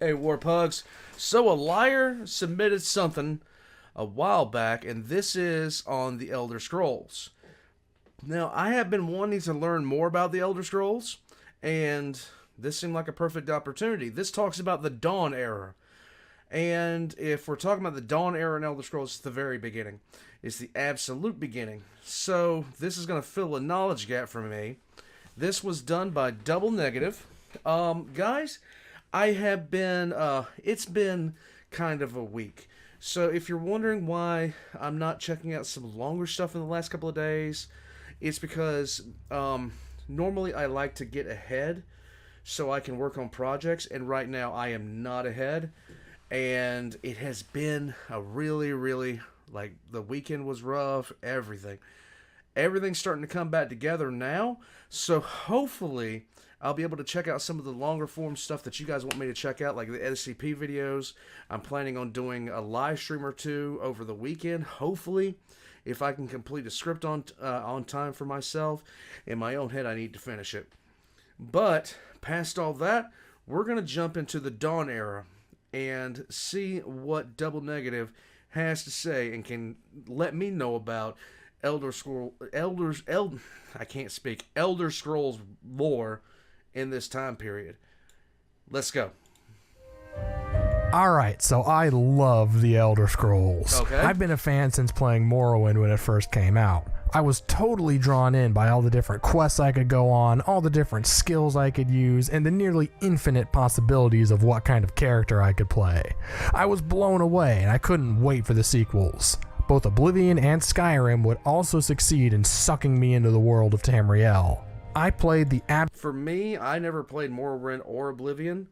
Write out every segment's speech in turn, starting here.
Hey, Warpugs. So a liar submitted something a while back, and this is on the Elder Scrolls. Now, I have been wanting to learn more about the Elder Scrolls, and this seemed like a perfect opportunity. This talks about the Dawn Era. And if we're talking about the Dawn Era in Elder Scrolls, it's the very beginning. It's the absolute beginning. So this is going to fill a knowledge gap for me. This was done by Double Negative. Guys, I have been, it's been kind of a week. So if you're wondering why I'm not checking out some longer stuff in the last couple of days, it's because normally I like to get ahead so I can work on projects, and right now I am not ahead. And it has been a really, like, the weekend was rough, everything. Everything's starting to come back together now, so hopefully I'll be able to check out some of the longer form stuff that you guys want me to check out, like the SCP videos. I'm planning on doing a live stream or two over the weekend, hopefully. If I can complete a script on time for myself, in my own head I need to finish it. But, past all that, we're going to jump into the Dawn Era and see what Double Negative has to say and can let me know about Elder Scrolls lore in this time period. Let's go. Alright, so I love the Elder Scrolls. Okay. I've been a fan since playing Morrowind when it first came out. I was totally drawn in by all the different quests I could go on, all the different skills I could use, and the nearly infinite possibilities of what kind of character I could play. I was blown away, and I couldn't wait for the sequels. Both Oblivion and Skyrim would also succeed in sucking me into the world of Tamriel. I played the For me, I never played Morrowind or Oblivion.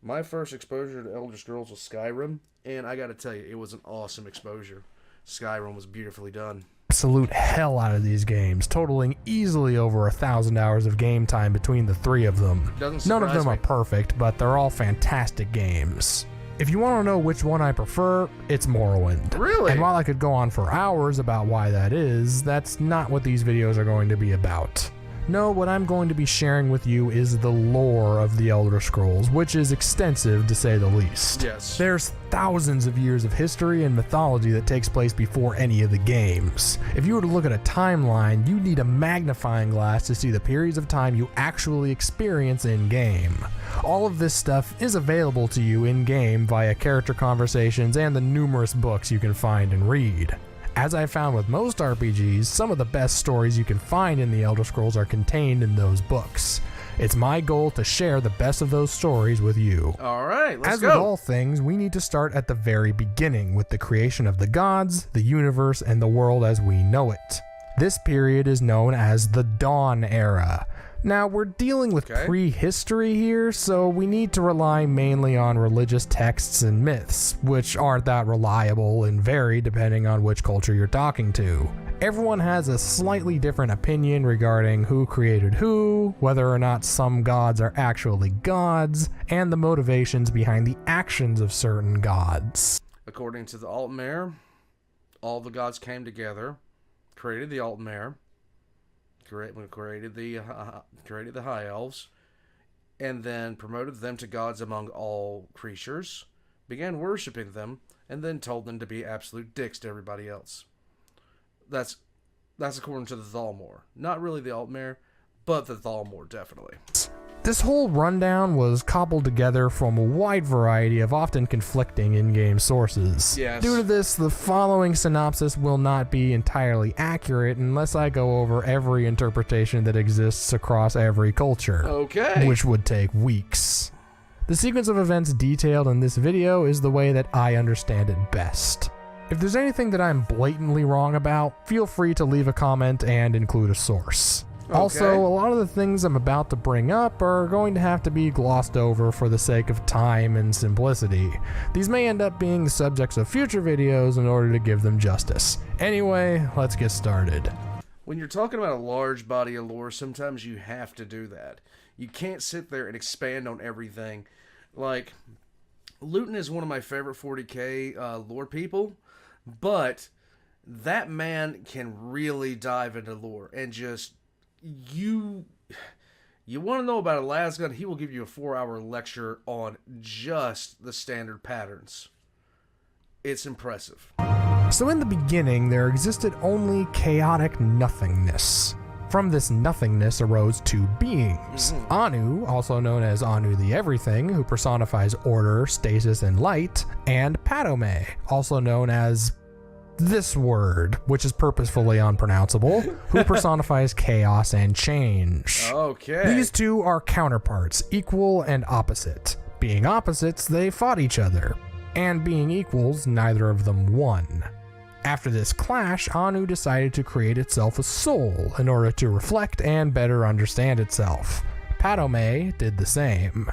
My first exposure to Elder Scrolls was Skyrim, and I gotta tell you, it was an awesome exposure. Skyrim was beautifully done. Absolute hell out of these games, totaling easily over 1,000 hours of game time between the three of them. None of them are perfect, but they're all fantastic games. If you want to know which one I prefer, it's Morrowind. Really? And while I could go on for hours about why that is, that's not what these videos are going to be about. No, what I'm going to be sharing with you is the lore of the Elder Scrolls, which is extensive to say the least. Yes. There's thousands of years of history and mythology that takes place before any of the games. If you were to look at a timeline, you'd need a magnifying glass to see the periods of time you actually experience in-game. All of this stuff is available to you in-game via character conversations and the numerous books you can find and read. As I found with most RPGs, some of the best stories you can find in the Elder Scrolls are contained in those books. It's my goal to share the best of those stories with you. Alright, let's As go. with all things, we need to start at the very beginning with the creation of the gods, the universe, and the world as we know it. This period is known as the Dawn Era. Now, we're dealing with prehistory here, so we need to rely mainly on religious texts and myths, which aren't that reliable and vary depending on which culture you're talking to. Everyone has a slightly different opinion regarding who created who, whether or not some gods are actually gods, and the motivations behind the actions of certain gods. According to the Altmare, all the gods came together, created the Altmare, created the High Elves, and then promoted them to gods among all creatures, began worshipping them, and then told them to be absolute dicks to everybody else. That's according to the Thalmor. Not really the Altmare, but the Thalmor, definitely. This whole rundown was cobbled together from a wide variety of often conflicting in-game sources. Yes. Due to this, the following synopsis will not be entirely accurate unless I go over every interpretation that exists across every culture. Okay. Which would take weeks. The sequence of events detailed in this video is the way that I understand it best. If there's anything that I'm blatantly wrong about, feel free to leave a comment and include a source. Also, a lot of the things I'm about to bring up are going to have to be glossed over for the sake of time and simplicity. These may end up being the subjects of future videos in order to give them justice. Anyway, let's get started. When you're talking about a large body of lore, sometimes you have to do that. You can't sit there and expand on everything. Like, Luton is one of my favorite 40k lore people, but that man can really dive into lore and just... You You want to know about a lasgun? He will give you a 4-hour lecture on just the standard patterns. It's impressive. So in the beginning, there existed only chaotic nothingness. From this nothingness arose two beings. Anu, also known as Anu the Everything, who personifies order, stasis, and light, and Padomay, also known as this word, which is purposefully unpronounceable, who personifies chaos and change. Okay. These two are counterparts, equal and opposite. Being opposites, they fought each other. And being equals, neither of them won. After this clash, Anu decided to create itself a soul in order to reflect and better understand itself. Padomay did the same.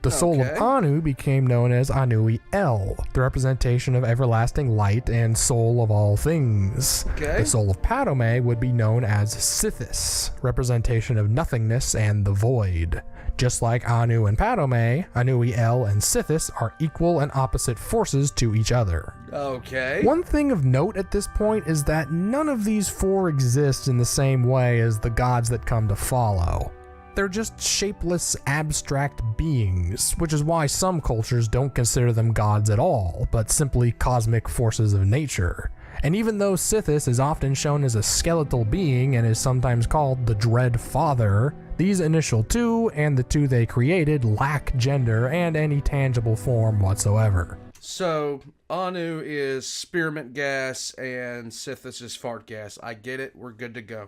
The soul of Anu became known as Anui El, the representation of everlasting light and soul of all things. The soul of Padomay would be known as Sithis, representation of nothingness and the void. Just like Anu and Padomay, Anui El and Sithis are equal and opposite forces to each other. One thing of note at this point is that none of these four exist in the same way as the gods that come to follow. They're just shapeless, abstract beings, which is why some cultures don't consider them gods at all, but simply cosmic forces of nature. And even though Sithis is often shown as a skeletal being and is sometimes called the Dread Father, these initial two and the two they created lack gender and any tangible form whatsoever. So, Anu is spearmint gas and Sithis is fart gas. I get it. We're good to go.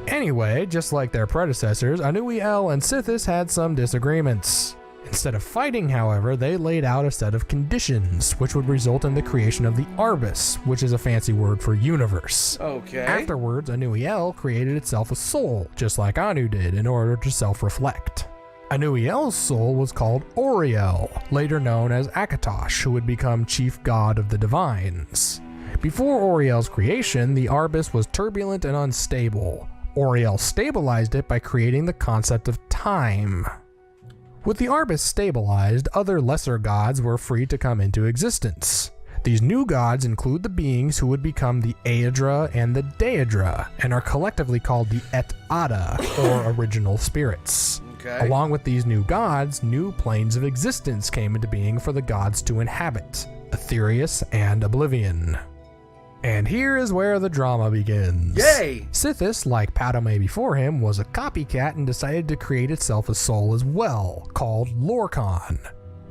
Anyway, just like their predecessors, Anui El and Sithis had some disagreements. Instead of fighting, however, they laid out a set of conditions, which would result in the creation of the Arbus, which is a fancy word for universe. Afterwards, Anui El created itself a soul, just like Anu did, in order to self-reflect. Anui El's soul was called Oriel, later known as Akatosh, who would become chief god of the divines. Before Oriel's creation, the Arbus was turbulent and unstable. Oriel stabilized it by creating the concept of time. With the Arbus stabilized, other lesser gods were free to come into existence. These new gods include the beings who would become the aedra and the daedra, and are collectively called the aedra, or original spirits. Along with these new gods, new planes of existence came into being for the gods to inhabit, Aetherius and Oblivion. And here is where the drama begins. Yay! Sithis, like Padomay before him, was a copycat and decided to create itself a soul as well, called Lorkhan.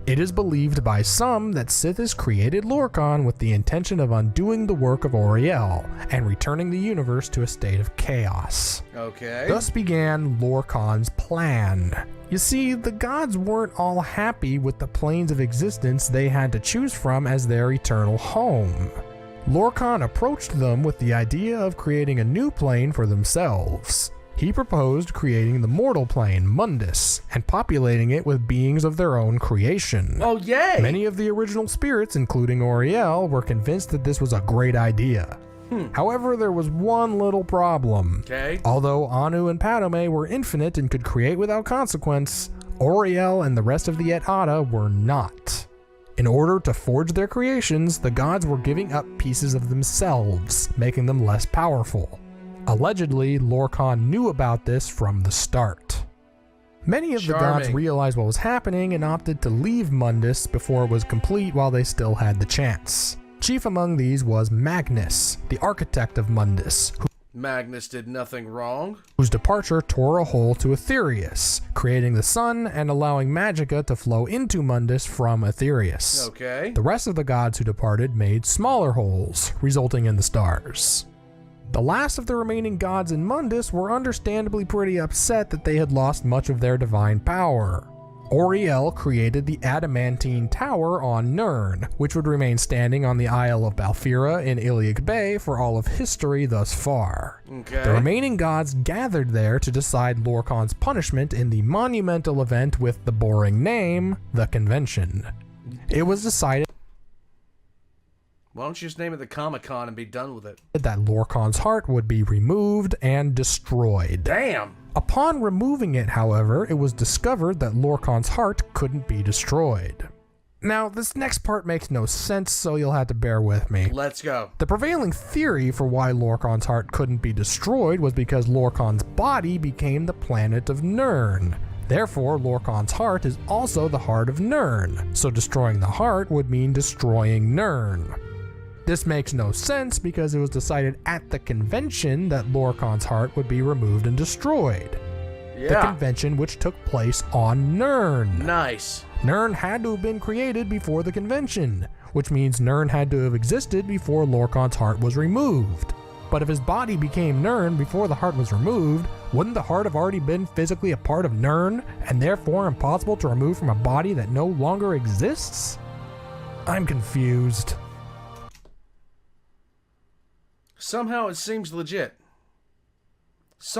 It is believed by some that Sithis created Lorkhan with the intention of undoing the work of Oriel and returning the universe to a state of chaos. Thus began Lorkhan's plan. You see, the gods weren't all happy with the planes of existence they had to choose from as their eternal home. Lorkhan approached them with the idea of creating a new plane for themselves. He proposed creating the mortal plane, Mundus, and populating it with beings of their own creation. Oh, yay! Many of the original spirits, including Oriel, were convinced that this was a great idea. However, there was one little problem. Although Anu and Padomay were infinite and could create without consequence, Oriel and the rest of the aedra were not. In order to forge their creations, the gods were giving up pieces of themselves, making them less powerful. Allegedly, Lorkhan knew about this from the start. Many of the gods realized what was happening and opted to leave Mundus before it was complete while they still had the chance. Chief among these was Magnus, the architect of Mundus, Magnus did nothing wrong. Whose departure tore a hole to Aetherius, creating the sun and allowing magicka to flow into Mundus from Aetherius. The rest of the gods who departed made smaller holes, resulting in the stars. The last of the remaining gods in Mundus were understandably pretty upset that they had lost much of their divine power. Oriel created the adamantine tower on Nirn, which would remain standing on the Isle of Balfira in Iliac Bay for all of history thus far. The remaining gods gathered there to decide Lorkhan's punishment in the monumental event with the boring name, the Convention. It was decided Why don't you just name it the Comic-Con and be done with it? That Lorkhan's heart would be removed and destroyed. Damn! Upon removing it, however, it was discovered that Lorkhan's heart couldn't be destroyed. Now, this next part makes no sense, so you'll have to bear with me. Let's go. The prevailing theory for why Lorkhan's heart couldn't be destroyed was because Lorkhan's body became the planet of Nirn. Therefore, Lorkhan's heart is also the heart of Nirn, so destroying the heart would mean destroying Nirn. This makes no sense because it was decided at the convention that Lorkhan's heart would be removed and destroyed. Yeah. The convention which took place on Nirn. Nice. Nirn had to have been created before the convention, which means Nirn had to have existed before Lorkhan's heart was removed. But if his body became Nirn before the heart was removed, wouldn't the heart have already been physically a part of Nirn, and therefore impossible to remove from a body that no longer exists? I'm confused. Somehow it seems legit. It's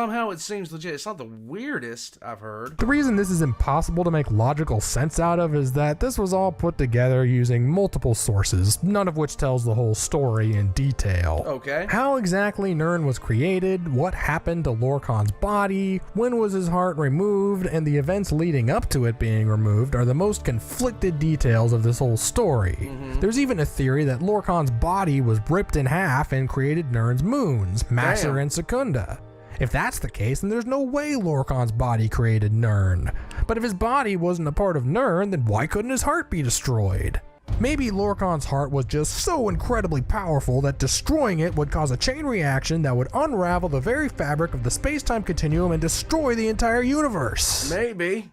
not the weirdest I've heard. The reason this is impossible to make logical sense out of is that this was all put together using multiple sources, none of which tells the whole story in detail. Okay. How exactly Nirn was created, what happened to Lorkhan's body, when was his heart removed, and the events leading up to it being removed are the most conflicted details of this whole story. There's even a theory that Lorkhan's body was ripped in half and created Nirn's moons, Masser and Secunda. If that's the case, then there's no way Lorkhan's body created Nirn. But if his body wasn't a part of Nirn, then why couldn't his heart be destroyed? Maybe Lorkhan's heart was just so incredibly powerful that destroying it would cause a chain reaction that would unravel the very fabric of the space-time continuum and destroy the entire universe. Maybe.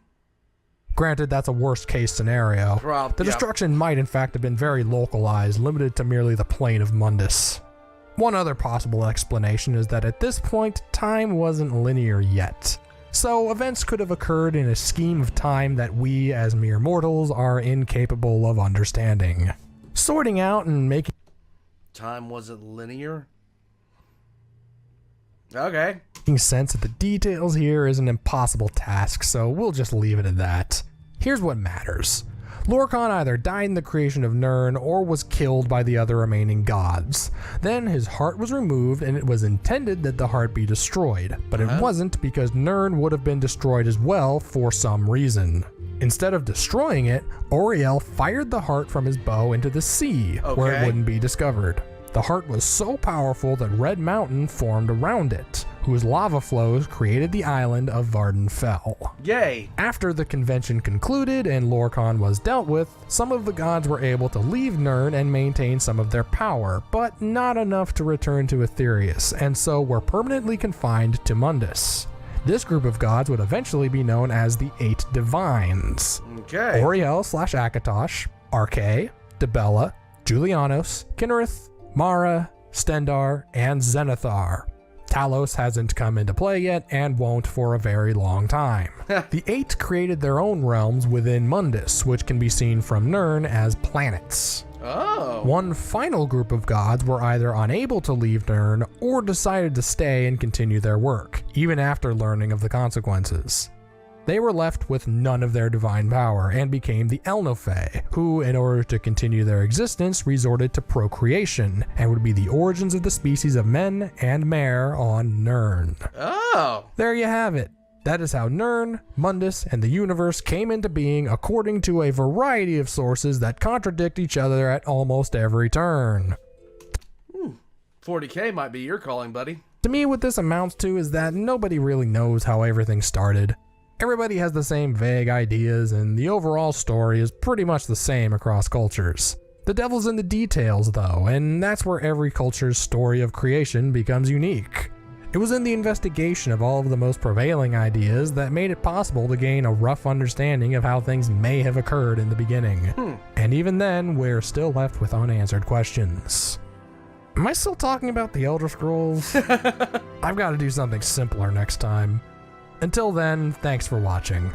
Granted, that's a worst-case scenario. The destruction might in fact have been very localized, limited to merely the plane of Mundus. One other possible explanation is that at this point, time wasn't linear yet. So events could have occurred in a scheme of time that we, as mere mortals, are incapable of understanding. Sorting out and making Time wasn't linear? Okay. sense of the details here is an impossible task, so we'll just leave it at that. Here's what matters. Lorkhan either died in the creation of Nirn or was killed by the other remaining gods. Then his heart was removed and it was intended that the heart be destroyed, but it wasn't because Nirn would have been destroyed as well for some reason. Instead of destroying it, Auriel fired the heart from his bow into the sea, where it wouldn't be discovered. The heart was so powerful that Red Mountain formed around it, whose lava flows created the island of Vardenfell. Yay! After the convention concluded and Lorkhan was dealt with, some of the gods were able to leave Nirn and maintain some of their power, but not enough to return to Aetherius, and so were permanently confined to Mundus. This group of gods would eventually be known as the Eight Divines. Okay. Auriel/Akatosh, Arche, Dibella, Julianos, Kinnereth, Mara, Stendar, and Zenithar. Talos hasn't come into play yet and won't for a very long time. The Eight created their own realms within Mundus, which can be seen from Nirn as planets. Oh. One final group of gods were either unable to leave Nirn or decided to stay and continue their work, even after learning of the consequences. They were left with none of their divine power and became the Elnophae, who, in order to continue their existence, resorted to procreation and would be the origins of the species of men and mare on Nirn. Oh. There you have it. That is how Nirn, Mundus, and the universe came into being according to a variety of sources that contradict each other at almost every turn. 40K might be your calling, buddy. To me, what this amounts to is that nobody really knows how everything started. Everybody has the same vague ideas, and the overall story is pretty much the same across cultures. The devil's in the details, though, and that's where every culture's story of creation becomes unique. It was in the investigation of all of the most prevailing ideas that made it possible to gain a rough understanding of how things may have occurred in the beginning. And even then, we're still left with unanswered questions. Am I still talking about the Elder Scrolls? I've got to do something simpler next time. Until then, thanks for watching.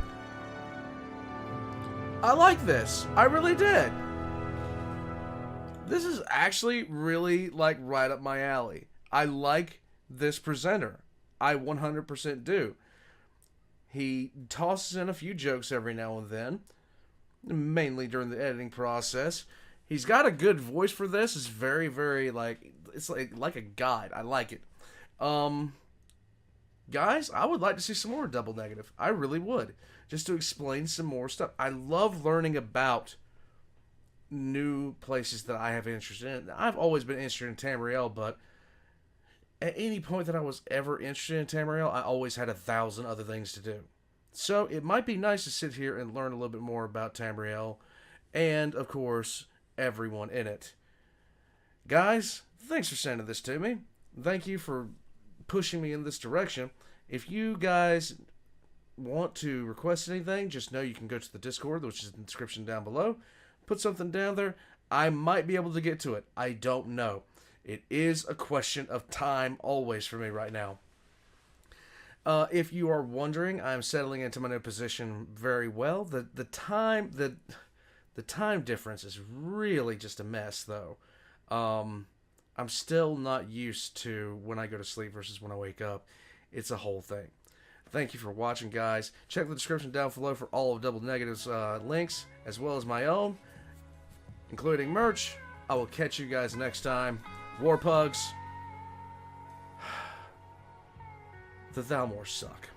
I like this. I really did. This is actually really, like, right up my alley. I like this presenter. I 100% do. He tosses in a few jokes every now and then, mainly during the editing process. He's got a good voice for this. It's very, very, like, it's like a guide. I like it. Guys, I would like to see some more Double Negative. I really would. Just to explain some more stuff. I love learning about new places that I have interest in. I've always been interested in Tamriel, but at any point that I was ever interested in Tamriel, I always had 1,000 other things to do. So it might be nice to sit here and learn a little bit more about Tamriel, and of course, everyone in it. Guys, thanks for sending this to me. Thank you for pushing me in this direction. If you guys want to request anything, just know you can go to the Discord, which is in the description down below. Put something down there. I might be able to get to it. I don't know. It is a question of time always for me right now. If you are wondering, I'm settling into my new position very well. The time difference is really just a mess, though. I'm still not used to when I go to sleep versus when I wake up. It's a whole thing. Thank you for watching, guys. Check the description down below for all of Double Negative's links, as well as my own, including merch. I will catch you guys next time. War Pugs. The Thalmors suck.